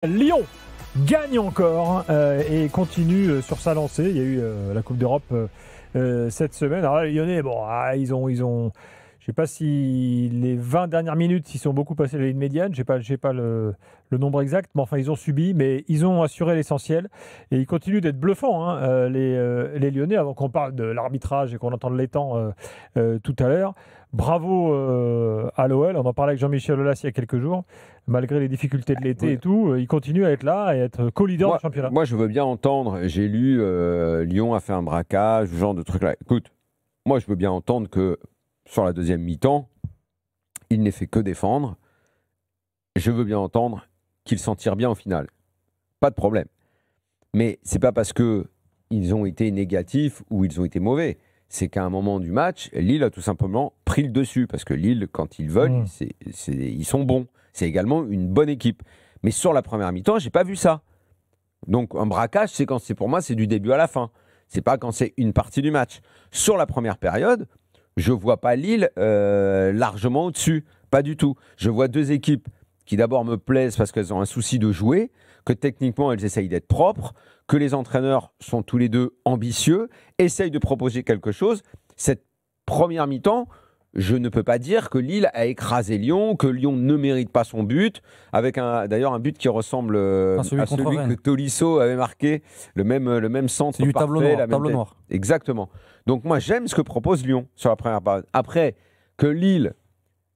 Lyon gagne encore et continue sur sa lancée. Il y a eu la Coupe d'Europe cette semaine. Alors là, les Lyonnais, ils ont je ne sais pas si les 20 dernières minutes, ils sont beaucoup passés à la ligne médiane. Je n'ai pas le nombre exact, mais enfin, ils ont subi, mais ils ont assuré l'essentiel. Et ils continuent d'être bluffants, les Lyonnais, avant qu'on parle de l'arbitrage et qu'on entende les temps tout à l'heure. Bravo à l'OL. On en parlait avec Jean-Michel Aulas il y a quelques jours. Malgré les difficultés de l'été et tout, ils continuent à être là et être co-leader du championnat. Moi, je veux bien entendre. J'ai lu Lyon a fait un braquage, ce genre de trucs-là. Écoute, moi, je veux bien entendre que sur la deuxième mi-temps, il n'est fait que défendre. Je veux bien entendre qu'il s'en tire bien au final. Pas de problème. Mais c'est pas parce qu'ils ont été négatifs ou ils ont été mauvais. C'est qu'à un moment du match, Lille a tout simplement pris le dessus. Parce que Lille, quand ils veulent, ils sont bons. C'est également une bonne équipe. Mais sur la première mi-temps, j'ai pas vu ça. Donc un braquage, pour moi, c'est du début à la fin. C'est pas quand c'est une partie du match. Sur la première période, je vois pas Lille largement au-dessus. Pas du tout. Je vois deux équipes qui d'abord me plaisent parce qu'elles ont un souci de jouer, que techniquement elles essayent d'être propres, que les entraîneurs sont tous les deux ambitieux, essayent de proposer quelque chose. Cette première mi-temps, je ne peux pas dire que Lille a écrasé Lyon, que Lyon ne mérite pas son but, avec d'ailleurs un but qui ressemble à celui que Tolisso avait marqué, le même centre. C'est du tableau noir. Exactement. Donc moi j'aime ce que propose Lyon sur la première période. Après, que Lille,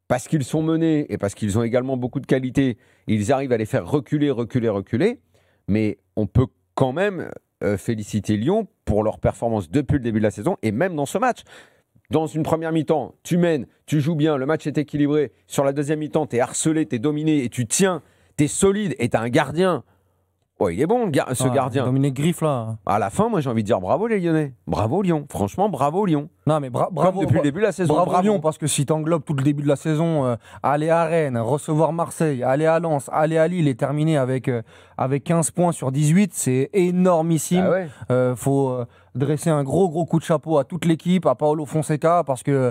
parce qu'ils sont menés et parce qu'ils ont également beaucoup de qualité, ils arrivent à les faire reculer, mais on peut quand même féliciter Lyon pour leur performance depuis le début de la saison et même dans ce match. Dans une première mi-temps, tu mènes, tu joues bien, le match est équilibré. Sur la deuxième mi-temps, tu es harcelé, tu es dominé et tu tiens, tu es solide et tu as un gardien. Oh, il est bon, ce gardien. Dominique Griffe, là. À la fin, moi, j'ai envie de dire bravo les Lyonnais. Bravo Lyon. Franchement, bravo Lyon. Non, mais bravo. Comme depuis le début de la saison. Bravo Lyon, parce que si tu englobes tout le début de la saison, aller à Rennes, recevoir Marseille, aller à Lens, aller à Lille et terminer avec 15 points sur 18, c'est énormissime. Ah ouais. Faut dresser un gros coup de chapeau à toute l'équipe, à Paolo Fonseca, parce que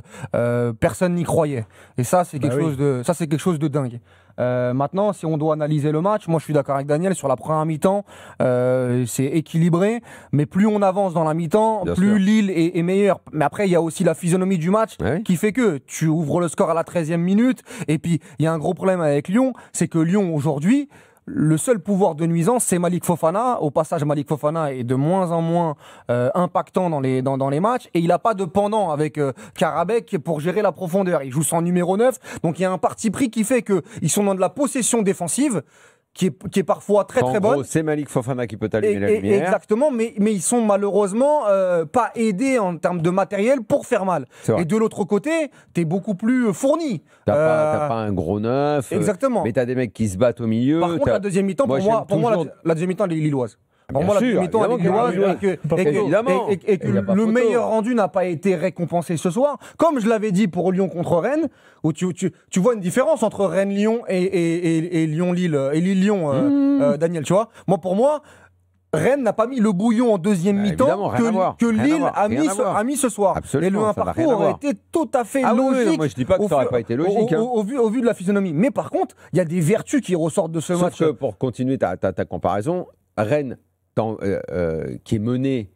personne n'y croyait. Et ça, c'est quelque chose de dingue. Maintenant, si on doit analyser le match, moi je suis d'accord avec Daniel, sur la première mi-temps, c'est équilibré, mais plus on avance dans la mi-temps, plus Lille est meilleure. Mais après, il y a aussi la physionomie du match qui fait que tu ouvres le score à la 13e minute, et puis il y a un gros problème avec Lyon, c'est que Lyon aujourd'hui, le seul pouvoir de nuisance, c'est Malik Fofana. Au passage, Malik Fofana est de moins en moins impactant dans les matchs. Et il n'a pas de pendant avec Karabek pour gérer la profondeur. Il joue sans numéro 9. Donc il y a un parti pris qui fait qu'ils sont dans de la possession défensive qui est parfois très bonne. En gros, c'est Malik Fofana qui peut allumer la lumière. Exactement, mais ils sont malheureusement pas aidés en termes de matériel pour faire mal. Et de l'autre côté, t'es beaucoup plus fourni. T'as pas un gros neuf. Exactement. Mais t'as des mecs qui se battent au milieu. Par contre, la deuxième mi-temps, pour moi, la deuxième mi-temps, elle est lilloise. Pour moi, la deuxième mi-temps, elle est lilloise et que le meilleur rendu n'a pas été récompensé ce soir. Comme je l'avais dit pour Lyon contre Rennes, où tu vois une différence entre Rennes-Lyon et Lyon-Lille, et Lille-Lyon, Daniel, tu vois. Pour moi, Rennes n'a pas mis le bouillon en deuxième mi-temps que Lille a mis ce soir. Absolument, et le parcours aurait été tout à fait logique. Oui, moi je dis pas que ça n'aurait pas été logique. Au vu de la physionomie. Mais par contre, il y a des vertus qui ressortent de ce match. Sauf que pour continuer ta comparaison, Rennes, qui est mené,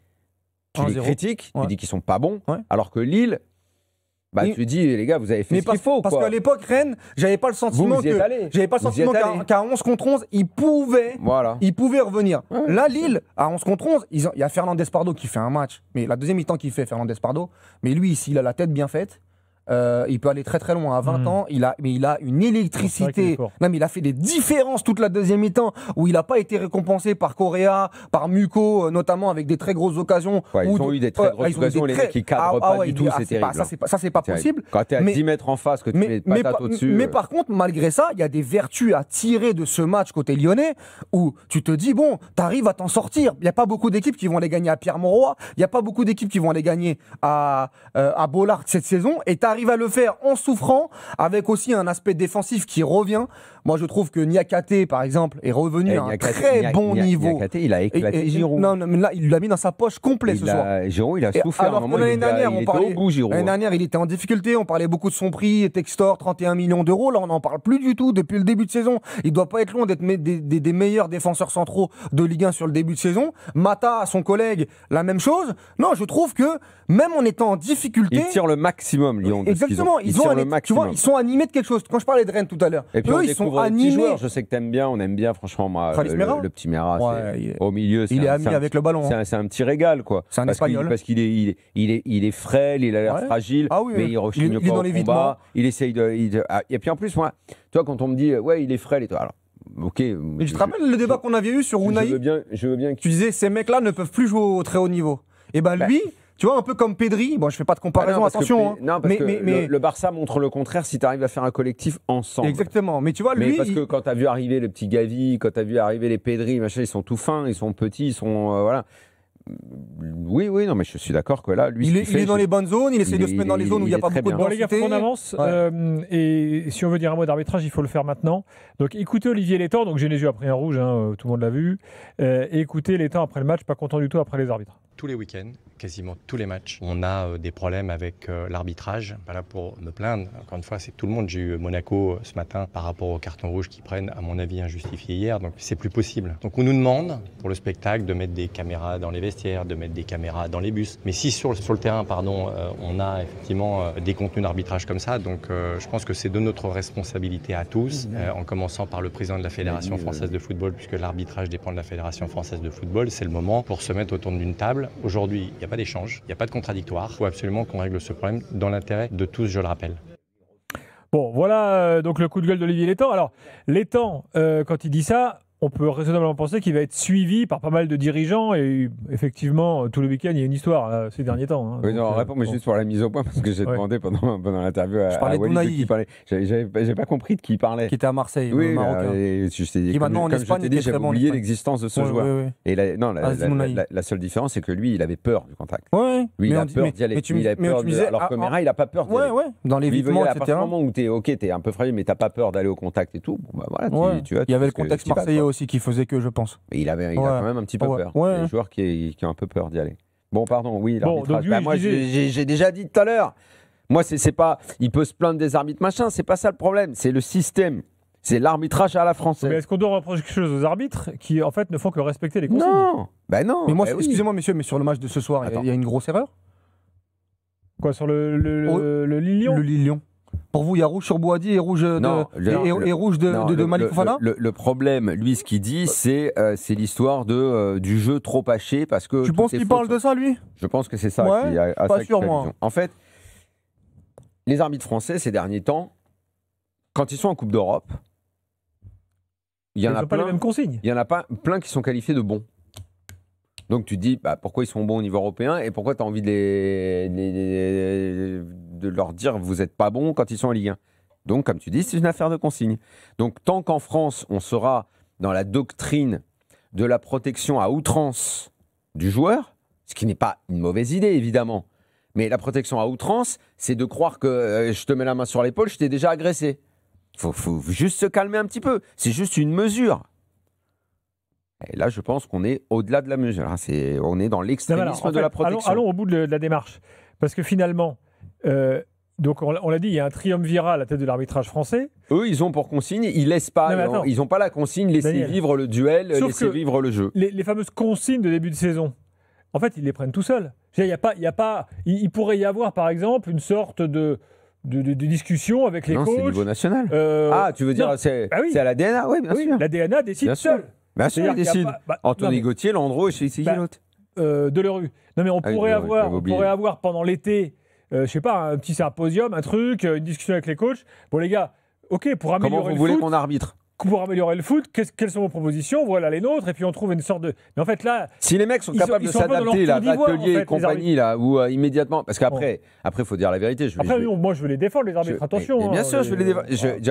tu les critiques, tu dis qu'ils sont pas bons, alors que Lille, tu dis les gars, vous avez fait ce qu'il faut. Parce qu'à l'époque, Rennes, j'avais pas le sentiment qu'à 11 contre 11, ils pouvaient revenir. Là, Lille, à 11 contre 11, il y a Fernandez Pardo qui fait un match, mais la deuxième mi-temps qu'il fait, Fernandez Pardo, mais lui, ici, il a la tête bien faite. Il peut aller très loin à 20 ans, il a une électricité. Non, mais il a fait des différences toute la deuxième mi-temps où il n'a pas été récompensé par Correa, par Muco, notamment avec des très grosses occasions. Ils ont eu des très grosses occasions, les mecs qui cadrent pas du tout, c'est terrible. Ça, c'est pas possible. Quand tu es à 10 mètres en face, que tu mets patate au-dessus. Mais par contre, malgré ça, il y a des vertus à tirer de ce match côté lyonnais où tu te dis, bon, t'arrives à t'en sortir. Il n'y a pas beaucoup d'équipes qui vont aller gagner à Pierre-Mauroy, il n'y a pas beaucoup d'équipes qui vont aller gagner à Bollard cette saison, et arrive à le faire en souffrant, avec aussi un aspect défensif qui revient. Moi, je trouve que Niakate, par exemple, est revenu à un très bon niveau. Niakate, il a éclaté Giroud. Non, mais là, il l'a mis dans sa poche complète ce soir. Giroud, il a souffert. Alors que l'année dernière, l'année dernière, il était en difficulté. On parlait beaucoup de son prix, Textor, 31 millions d'euros. Là, on n'en parle plus du tout depuis le début de saison. Il doit pas être loin d'être des meilleurs défenseurs centraux de Ligue 1 sur le début de saison. Mata, son collègue, la même chose. Non, je trouve que même en étant en difficulté, ils tirent le maximum, Lyon. Exactement. Ils sont animés de quelque chose. Quand je parlais de Rennes tout à l'heure, et puis eux, ils sont animés. Je sais que t'aimes bien, on aime bien, franchement, moi, le petit Mera, au milieu. Il est ami avec le ballon. C'est un petit régal, quoi. C'est un Espagnol. Parce qu'il est frêle, il a l'air fragile, mais il rechigne pas au combat. Il essaye de. Et puis en plus, moi, toi, quand on me dit, ouais, il est frêle et tout. Alors, ok. Mais je te rappelle le débat qu'on avait eu sur Unai. Je veux bien. Tu disais, ces mecs-là ne peuvent plus jouer au très haut niveau. Et ben lui. Tu vois, un peu comme Pedri, bon, je fais pas de comparaison, attention. Non, parce que le Barça montre le contraire si tu arrives à faire un collectif ensemble. Exactement, mais tu vois, lui. Parce que quand tu as vu arriver le petit Gavi, quand tu as vu arriver les Pedri, machin, ils sont tout fins, ils sont petits, ils sont. Voilà. Oui, non, mais je suis d'accord que là, lui. Il est dans les bonnes zones, il essaie de se mettre dans les zones où il n'y a pas beaucoup de bon, les gars, faut qu'on avance. Et si on veut dire un mot d'arbitrage, il faut le faire maintenant. Donc écoutez Olivier Létang, donc Genesio a pris un rouge, tout le monde l'a vu. Et écoutez Létang après le match, pas content du tout après les arbitres. Tous les week-ends, quasiment tous les matchs, on a des problèmes avec l'arbitrage. Pas là pour me plaindre, encore une fois, c'est tout le monde. J'ai eu Monaco ce matin par rapport au carton rouge qu'ils prennent, à mon avis, injustifié hier, donc c'est plus possible. Donc on nous demande, pour le spectacle, de mettre des caméras dans les vestiaires, de mettre des caméras dans les bus. Mais si sur le terrain, on a effectivement des contenus d'arbitrage comme ça, donc je pense que c'est de notre responsabilité à tous, en commençant par le président de la Fédération française de football, puisque l'arbitrage dépend de la Fédération française de football. C'est le moment pour se mettre autour d'une table. Aujourd'hui, il n'y a pas d'échange, il n'y a pas de contradictoire. Il faut absolument qu'on règle ce problème dans l'intérêt de tous, je le rappelle. Bon, voilà donc le coup de gueule d'Olivier Létang. Alors, Létang, quand il dit ça, on peut raisonnablement penser qu'il va être suivi par pas mal de dirigeants et effectivement, tout le week-end, il y a une histoire là, ces derniers temps. Oui, non, réponds-moi juste pour la mise au point parce que j'ai demandé pendant l'interview à Walid de qui parlait. J'avais pas compris de qui il parlait. Qui était à Marseille, oui, Marocain. Qui maintenant en Espagne, j'avais oublié l'existence de ce joueur. Oui. Et la seule différence, c'est que lui, il avait peur du contact. Oui. Lui, il a peur d'y aller. Alors que Mera, il n'a pas peur d'y aller. Oui. Dans l'évitement, etc. À partir du moment où t'es un peu fragile, mais t'as pas peur d'aller au contact et tout. Il y avait le contexte marseillais aussi qui faisait que, je pense. Mais il a quand même un petit peu peur. Les joueurs qui ont un peu peur d'y aller. Bon, pardon, oui, l'arbitrage. Moi, j'ai déjà dit tout à l'heure. Moi, c'est pas. Il peut se plaindre des arbitres, machin. C'est pas ça le problème. C'est le système. C'est l'arbitrage à la française. Mais est-ce qu'on doit reprocher quelque chose aux arbitres qui, en fait, ne font que respecter les consignes ? Non. Non. Mais moi, excusez-moi, messieurs, mais sur le match de ce soir, il y a une grosse erreur. Quoi, sur le Lille-Lyon ? Le Lille-Lyon. Pour vous, il y a rouge sur Boadi et rouge de Malik Fofana. Le problème, lui, ce qu'il dit, c'est l'histoire du jeu trop haché parce que. Tu penses qu'il parle de ça, lui ? Je pense que c'est ça qui a pas sûr, moi. En fait, les arbitres français ces derniers temps, quand ils sont en Coupe d'Europe, il y en a pas les mêmes consignes. Il y en a pas plein qui sont qualifiés de bons. Donc tu te dis pourquoi ils sont bons au niveau européen et pourquoi tu as envie de leur dire vous n'êtes pas bons quand ils sont en Ligue 1. Donc comme tu dis, c'est une affaire de consigne. Donc tant qu'en France, on sera dans la doctrine de la protection à outrance du joueur, ce qui n'est pas une mauvaise idée évidemment, mais la protection à outrance, c'est de croire que je te mets la main sur l'épaule, je t'ai déjà agressé. Faut juste se calmer un petit peu. C'est juste une mesure. Et là, je pense qu'on est au-delà de la mesure. On est dans l'extrémisme de la protection. Allons au bout de la démarche. Parce que finalement, donc on l'a dit, il y a un triumvirat à la tête de l'arbitrage français. Eux, ils ont pour consigne, ils laissent pas, ils n'ont pas la consigne, laisser vivre le duel, laisser vivre le jeu. Les fameuses consignes de début de saison, en fait, ils les prennent tout seuls. Il pourrait y avoir, par exemple, une sorte de discussion avec les coachs. C'est au niveau national. Tu veux dire, c'est à la DNA ? Oui, bien sûr. La DNA décide seule. Bien sûr, il décide. Anthony Gauthier, Landreau et c'est qui l'autre ? Delerue. Non, mais on pourrait avoir pendant l'été, je sais pas, un petit symposium, un truc, une discussion avec les coachs. Bon, les gars, ok, pour améliorer le foot. Comment vous voulez qu'on arbitre ? Pour améliorer le foot, quelles sont vos propositions ? Voilà les nôtres, et puis on trouve une sorte de. Mais en fait, là. Si les mecs sont capables de s'adapter, l'atelier et compagnie, là, ou immédiatement. Parce qu'après, il faut dire la vérité. Moi, je veux les défendre, les arbitres. Attention. Bien sûr, je veux les défendre.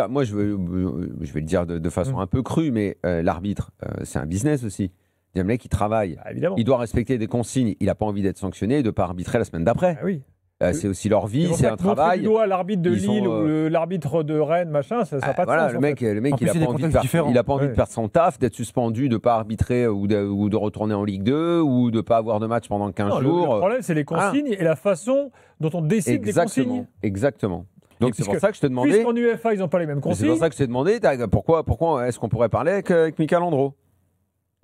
Moi, je vais le dire de façon un peu crue, mais l'arbitre, c'est un business aussi. Le mec, il travaille. Il doit respecter des consignes. Il n'a pas envie d'être sanctionné et de ne pas arbitrer la semaine d'après. Oui. C'est aussi leur vie, c'est un travail. travail. Tu dois l'arbitre de Lille ou l'arbitre de Rennes, machin, ça n'a pas de sens. Le mec, il n'a pas envie de perdre son taf, d'être suspendu, de ne pas arbitrer ou de retourner en Ligue 2 ou de ne pas avoir de match pendant 15 jours. Le problème, c'est les consignes et la façon dont on décide des consignes. Exactement. Donc c'est pour ça que je te demandais. Puisqu'en UEFA, ils n'ont pas les mêmes consignes. C'est pour ça que je t'ai demandé pourquoi est-ce qu'on pourrait parler avec Michael Andro.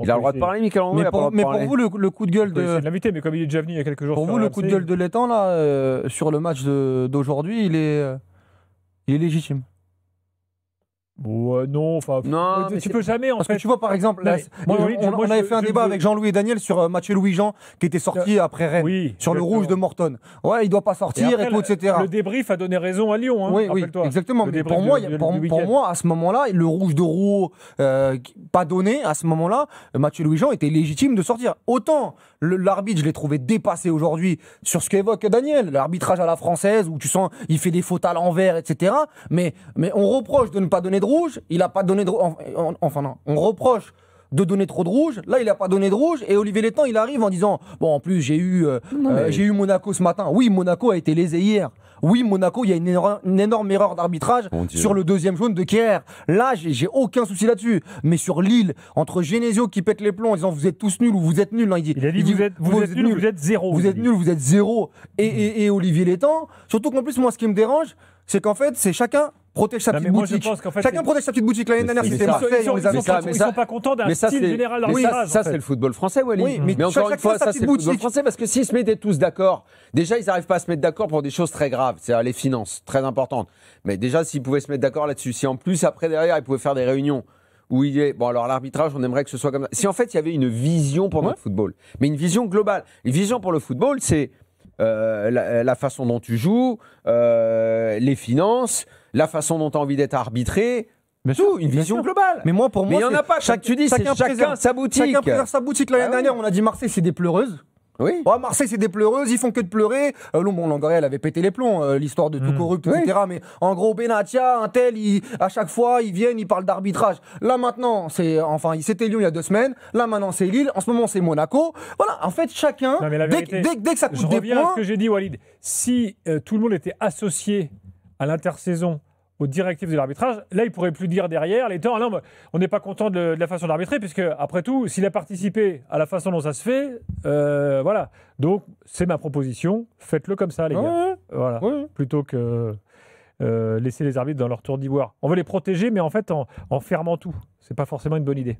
Il a le droit de parler, Michael Andro. Mais pour vous, le coup de gueule de l'invité, mais comme il est déjà venu il y a quelques jours. Pour vous, le coup de gueule de l'étang là sur le match d'aujourd'hui, il est légitime. Non, tu peux jamais parce que tu vois par exemple, on avait fait un débat avec Jean-Louis et Daniel sur Mathieu Louis-Jean qui était sorti après Rennes sur le rouge de Morton. Ouais, il doit pas sortir et tout, etc. Le débrief a donné raison à Lyon. Oui, exactement. Mais pour moi, à ce moment-là, le rouge de Rouault pas donné, à ce moment-là, Mathieu Louis-Jean était légitime de sortir. Autant l'arbitre, je l'ai trouvé dépassé aujourd'hui sur ce qu'évoque Daniel, l'arbitrage à la française où tu sens il fait des fautes à l'envers, etc. Mais on reproche de ne pas donner de rouge, il n'a pas donné de rouge. Enfin non, on reproche de donner trop de rouge. Là, il n'a pas donné de rouge. Et Olivier Létang, il arrive en disant bon, en plus, j'ai eu Monaco ce matin. Oui, Monaco a été lésé hier. Oui, Monaco, il y a une énorme erreur d'arbitrage sur le deuxième jaune de Kerr. Là, j'ai aucun souci là-dessus. Mais sur Lille, entre Genesio qui pète les plombs en disant vous êtes tous nuls ou vous êtes nuls. Non, il a dit vous êtes nuls, vous êtes zéro. Vous êtes nuls, vous êtes zéro. Et Olivier Létang, surtout qu'en plus, moi, ce qui me dérange, c'est qu'en fait, c'est chacun protège sa petite boutique. Chacun protège sa petite boutique. L'année dernière, c'était Marseille, on les a sortis. Ils sont pas contents d'un style général d'arbitrage. Ça, c'est le football français, Wally. Oui, mais encore une fois, ça, c'est le football français parce que s'ils se mettaient tous d'accord, déjà, ils n'arrivent pas à se mettre d'accord pour des choses très graves, c'est-à-dire les finances, très importantes. Mais déjà, s'ils pouvaient se mettre d'accord là-dessus, si en plus, après, derrière, ils pouvaient faire des réunions où il est. Bon, alors l'arbitrage, on aimerait que ce soit comme ça. Si en fait, il y avait une vision pour notre football, mais une vision globale. Une vision pour le football, c'est la façon dont tu joues, les finances, la façon dont tu as envie d'être arbitré. Tout, une vision globale. Mais moi, pour moi, il n'y en a pas. Tu dis, c'est chacun sa boutique. Chacun préserve sa boutique. L'année dernière, on a dit Marseille, c'est des pleureuses. Oui. Oh, Marseille, c'est des pleureuses, ils font que de pleurer. Longoria, elle avait pété les plombs, l'histoire de tout corrupt, etc. Mais en gros, Benatia, un tel, à chaque fois, ils viennent, ils parlent d'arbitrage. Là, maintenant, c'était Lyon il y a 2 semaines. Là, maintenant, c'est Lille. En ce moment, c'est Monaco. Voilà, en fait, chacun, dès que ça coûte des points... Je reviens à ce que j'ai dit, Walid. Si tout le monde était associé à l'intersaison aux directives de l'arbitrage, là, il ne pourrait plus dire derrière les temps. Non, on n'est pas content de la façon d'arbitrer, puisque, après tout, s'il a participé à la façon dont ça se fait, voilà. Donc, c'est ma proposition. Faites-le comme ça, les gars. Voilà. Plutôt que laisser les arbitres dans leur tour d'ivoire. On veut les protéger, mais en fait, en fermant tout. Ce n'est pas forcément une bonne idée.